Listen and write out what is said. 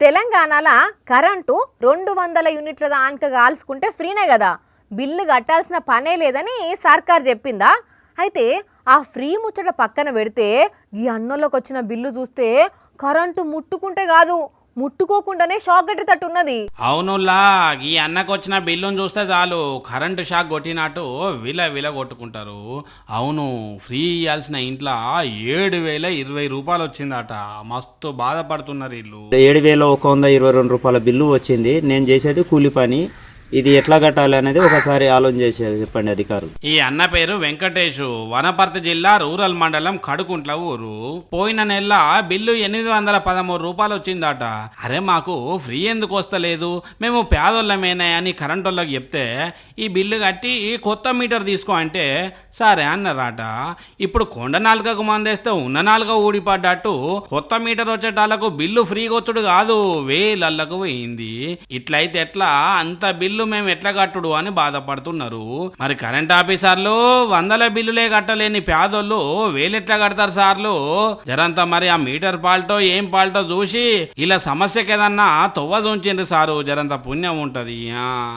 తెలంగాణలో కరెంటు 200 యూనిట్ల దాకా కాల్చుకుంటే ఫ్రీనే కదా, బిల్లు కట్టాల్సిన పనే లేదని సర్కార్ చెప్పిందా? అయితే ఆ ఫ్రీ ముచ్చట పక్కన పెడితే ఈ అన్నోళ్ళకి వచ్చిన బిల్లు చూస్తే కరెంటు ముట్టుకుంటే కాదు ముట్టుకోకుండానే షాక్ కట్టేటట్టున్నది. అవునులా, ఈ అన్నకొచ్చిన బిల్లును చూస్తే చాలు కరెంటు షాక్ కొట్టినట్టు విల కొట్టుకుంటారు. అవును, ఫ్రీ ఇవ్వాల్సిన ఇంట్లో 7,020 రూపాయలు వచ్చిందట. మస్తు బాధపడుతున్నారు వీళ్ళు. 7,122 రూపాయల బిల్లు వచ్చింది. నేను చేసేది కూలి పని. ఇది ఎట్లా కట్టాలి అనేది ఒకసారి ఆలోచన చేసేది చెప్పండి అధికారులు. ఈ అన్న పేరు వెంకటేషు, వనపర్తి జిల్లా రూరల్ మండలం కడుకుంట్ల ఊరు. పోయిన నెల బిల్లు 813 రూపాయలు వచ్చిందట. అరే మాకు ఫ్రీ ఎందుకు వస్తలేదు, మేము పేదోళ్ళమేనా అని కరెంట్ వాళ్ళకి చెప్తే ఈ బిల్లు కట్టి కొత్త మీటర్ తీసుకో అంటే సరే అన్నారట. ఇప్పుడు కొండ నాలుగకు మందేస్తే ఉన్న నాలుగ ఊడిపడ్డట్టు కొత్త మీటర్ వచ్చేటాలకు బిల్లు ఫ్రీగా వచ్చుడు కాదు, వేలల్లకు పోయింది. ఇట్లయితే ఎట్లా, అంత బిల్లు మేము ఎట్లా కట్టుడు అని బాధపడుతున్నారు. మరి కరెంట్ ఆఫీసర్లు 100 బిల్లులే కట్టలేని పేదోళ్ళు వేలెట్లా కడతారు సార్లు? జరంతా మరి ఆ మీటర్ పాల్టో ఏం పాల్టో చూసి ఇలా సమస్యకి ఏదన్నా తొవ్వ చూంచిండ్రు సారు, జరంత పుణ్యం ఉంటది.